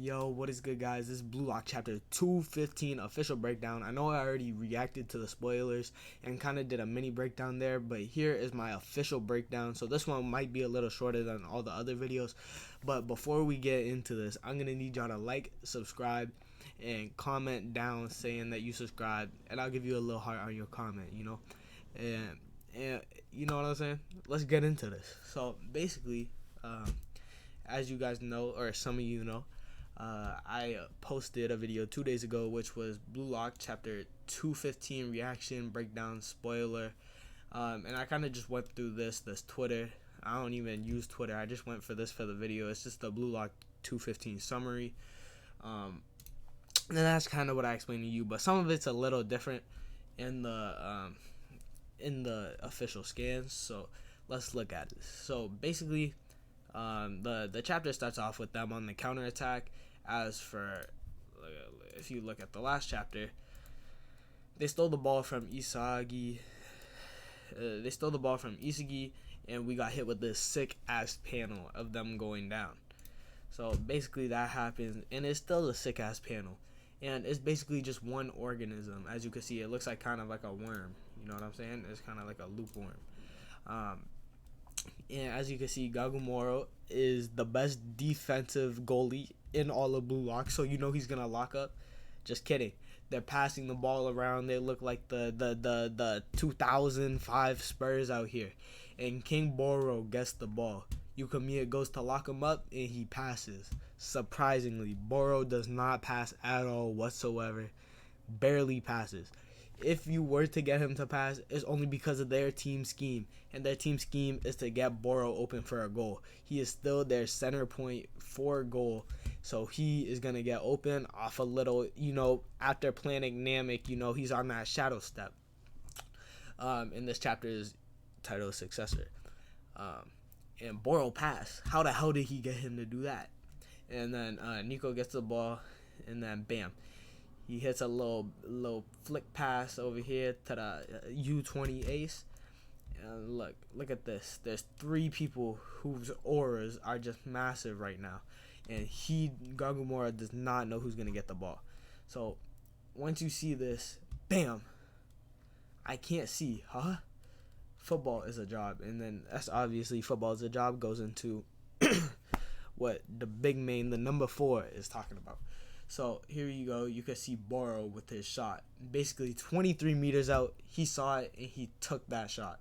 Yo, what is good, guys? This is Blue Lock Chapter 215 official breakdown. I know I already reacted to the spoilers and kind of did a mini breakdown there, but here is my official breakdown. So this one might be a little shorter than all the other videos, but before we get into this, I'm going to need y'all to like, subscribe, and comment down saying that you subscribed, and I'll give you a little heart on your comment, and you know what I'm saying? Let's get into this. So basically, as you guys know, or some of you know, I posted a video 2 days ago, which was Blue Lock Chapter 215 reaction, breakdown, spoiler. And I kind of just went through this Twitter. I don't even use Twitter. I just went for this for the video. It's just the Blue Lock 215 summary. And that's kind of what I explained to you. But some of it's a little different in the official scans. So let's look at this. So basically, the chapter starts off with them on the counterattack. As for, if you look at the last chapter, they stole the ball from Isagi. And we got hit with this sick ass panel of them going down. So basically that happens, and it's still a sick ass panel, and it's basically just one organism. As you can see, it looks like kind of like a worm. You know what I'm saying? It's kind of like a loopworm. And as you can see, Gagumoro is the best defensive goalie in all of Blue Lock, so you know he's gonna lock up. Just kidding. They're passing the ball around. They look like the 2005 Spurs out here. And King Barou gets the ball. Yukamiya goes to lock him up, and he passes. Surprisingly, Barou does not pass at all whatsoever. Barely passes. If you were to get him to pass, it's only because of their team scheme, and their team scheme is to get Barou open for a goal. He is still their center point for a goal, so he is going to get open off a little, after planning Namek, he's on that shadow step. And this chapter is titled Successor. And Barou pass. How the hell did he get him to do that? And then Nico gets the ball, and then bam. He hits a little flick pass over here to the U20 ace. And look at this. There's 3 people whose auras are just massive right now. And Gagumora does not know who's going to get the ball. So once you see this, bam. I can't see, huh? Football is a job. And then that's obviously football is a job goes into what the big main, the number 4 is talking about. So here you go. You can see Barou with his shot. Basically 23 meters out, he saw it and he took that shot.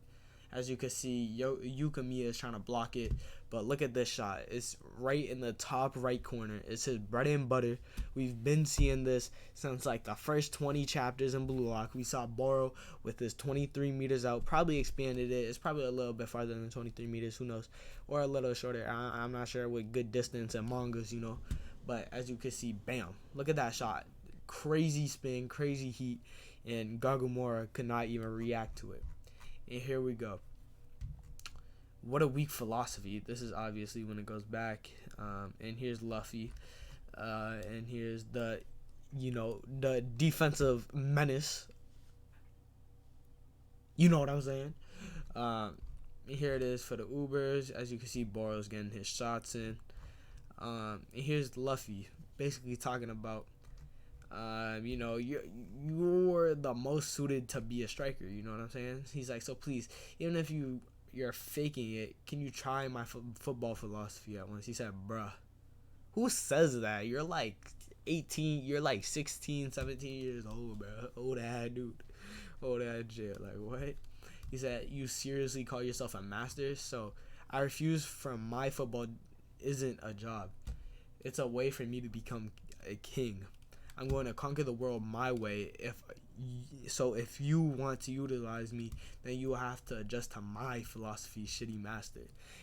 As you can see, Yukamiya is trying to block it, but look at this shot. It's right in the top right corner. It's his bread and butter. We've been seeing this since like the first 20 chapters in Blue Lock. We saw Barou with his 23 meters out. Probably expanded it. It's probably a little bit farther than 23 meters. Who knows? Or a little shorter. I'm not sure with good distance and mangas, But as you can see, bam. Look at that shot. Crazy spin, crazy heat, and Gagumora could not even react to it. And here we go. What a weak philosophy. This is obviously when it goes back. And here's Luffy. And here's the defensive menace. You know what I'm saying? Here it is for the Ubers. As you can see, Barou's getting his shots in. And here's Luffy basically talking about you're the most suited to be a striker, you know what I'm saying? He's like, so please, even if you're faking it, can you try my football philosophy at once? He said, bruh. Who says that? You're like 18, you're like 16, 17 years old, bro. Old ass dude. Old ass shit. Like, what? He said, you seriously call yourself a master? So I refuse from my football isn't a job. It's a way for me to become a king. I'm going to conquer the world my way. If you want to utilize me, then you will have to adjust to my philosophy, shitty master.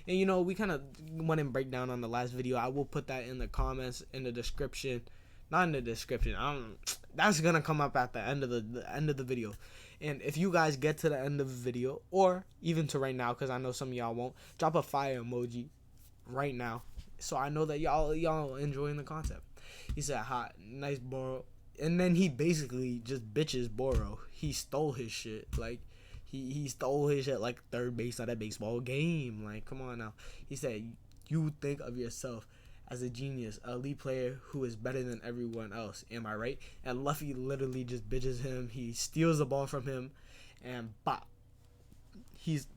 And we kind of went and break down on the last video. I will put that in the comments, in the description. Not in the description. That's gonna come up at the end of the video. And if you guys get to the end of the video, or even to right now, because I know some of y'all won't, drop a fire emoji right now, so I know that y'all enjoying the concept. He said, hot, nice Barou. And then he basically just bitches Barou. He stole his shit. Like, he stole his shit like third base at a baseball game. Like, come on now. He said, you think of yourself as a genius, a elite player who is better than everyone else. Am I right? And Luffy literally just bitches him. He steals the ball from him, and bop. He's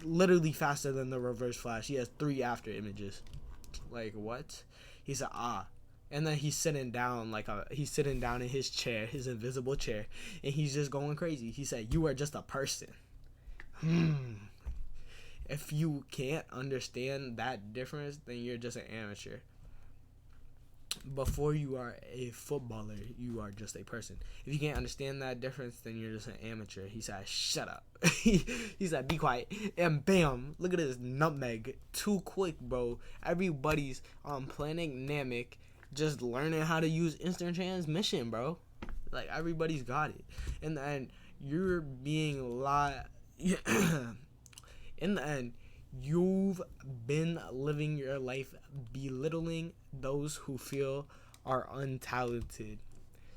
literally faster than the Reverse Flash. He has 3 after images. Like, what? He said, and then he's sitting down he's sitting down in his chair, his invisible chair, and he's just going crazy. He said, "You are just a person." If you can't understand that difference, then you're just an amateur. Before you are a footballer, you are just a person. If you can't understand that difference, then you're just an amateur. He said, "Shut up." He said, "Be quiet." And bam, look at this nutmeg. Too quick, bro. Everybody's on Planet Namek just learning how to use instant transmission, bro. Like, everybody's got it. And then you're being in the end, you've been living your life belittling those who feel are untalented.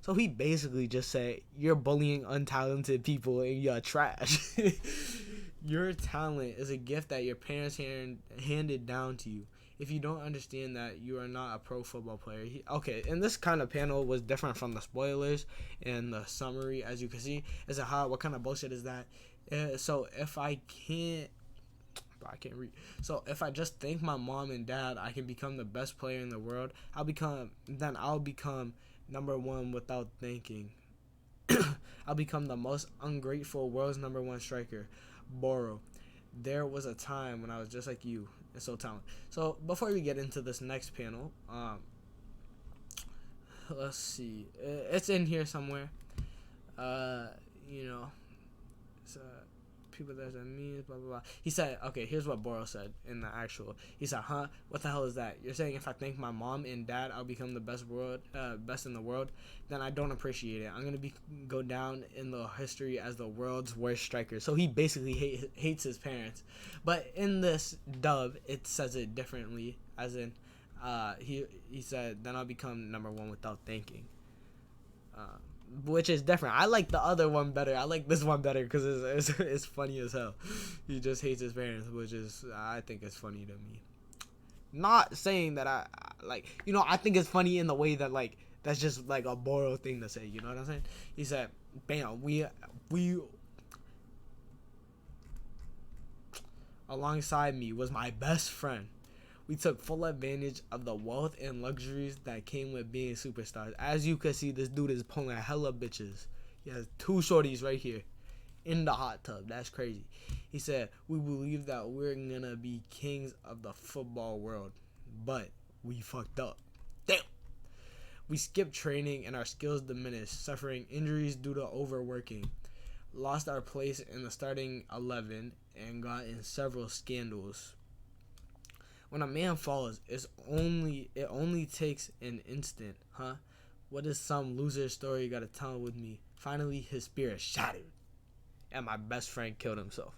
So he basically just said, you're bullying untalented people and you're trash. Your talent is a gift that your parents handed down to you. If you don't understand that, you are not a pro football player. Okay, and this kind of panel was different from the spoilers and the summary, as you can see. It's what kind of bullshit is that? So if I can't read. So if I just thank my mom and dad, I can become the best player in the world. I'll become number one without thinking. I'll become the most ungrateful world's number one striker, Barou. There was a time when I was just like you and so talented. So before we get into this next panel, let's see. It's in here somewhere. It's people that means blah blah blah. He said, okay, here's what Barou said in the actual. He said, what the hell is that? You're saying if I thank my mom and dad, I'll become the best in the world? Then I don't appreciate it. I'm gonna go down in the history as the world's worst striker. So he basically hates his parents. But in this dub, it says it differently, as in, he said, then I'll become number one without thinking. Which is different. I like the other one better. I like this one better because it's funny as hell. He just hates his parents, which is, I think it's funny to me. Not saying that I think it's funny in the way that, like, that's just like a Barou thing to say. You know what I'm saying? He said, bam, we alongside me was my best friend. We took full advantage of the wealth and luxuries that came with being superstars. As you can see, this dude is pulling hella bitches. He has 2 shorties right here in the hot tub. That's crazy. He said, we believe that we're gonna be kings of the football world, but we fucked up. Damn. We skipped training and our skills diminished, suffering injuries due to overworking, lost our place in the starting 11, and got in several scandals. When a man falls, it only takes an instant, huh? What is some loser story you gotta tell with me? Finally, his spirit shattered, and my best friend killed himself.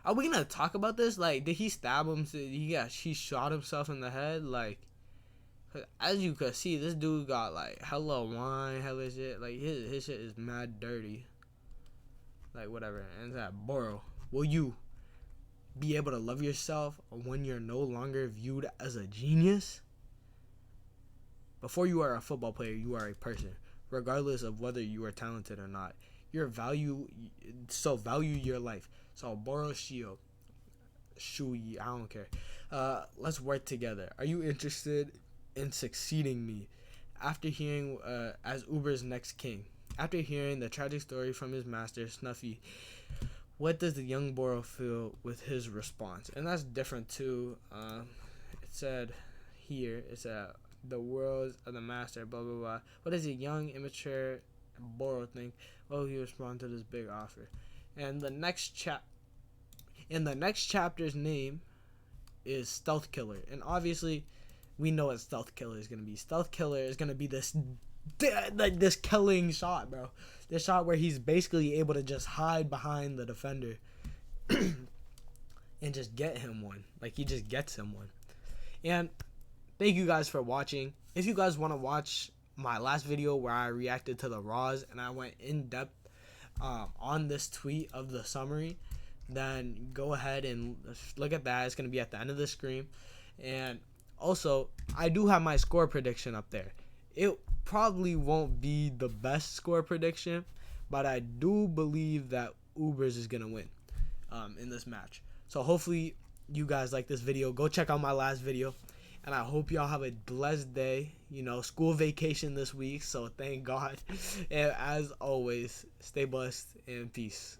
Are we gonna talk about this? Like, did he stab him? He shot himself in the head. Like, as you could see, this dude got like hella wine, hella shit. Like his shit is mad dirty. Like, whatever. And that, Barou, will you be able to love yourself when you're no longer viewed as a genius? Before you are a football player, you are a person, regardless of whether you are talented or not. Value your life. So Barou Shui, I don't care. Let's work together. Are you interested in succeeding me? After hearing as Uber's next king. After hearing the tragic story from his master, Snuffy, what does the young Barou feel with his response? And that's different too. It said here, the words of the master, blah, blah, blah. What does a young, immature Barou think? Well, he responded to this big offer. And the next chapter's name is Stealth Killer. And obviously, we know what Stealth Killer is going to be. Stealth Killer is going to be this killing shot, bro. This shot where he's basically able to just hide behind the defender and just get him one. Like, he just gets him one. And thank you guys for watching. If you guys want to watch my last video where I reacted to the Raws and I went in depth on this tweet of the summary, then go ahead and look at that. It's going to be at the end of the screen. And also, I do have my score prediction up there. It probably won't be the best score prediction, but I do believe that Ubers is going to win in this match. So hopefully you guys like this video. Go check out my last video. And I hope y'all have a blessed day. You know, school vacation this week, so thank God. And as always, stay blessed and peace.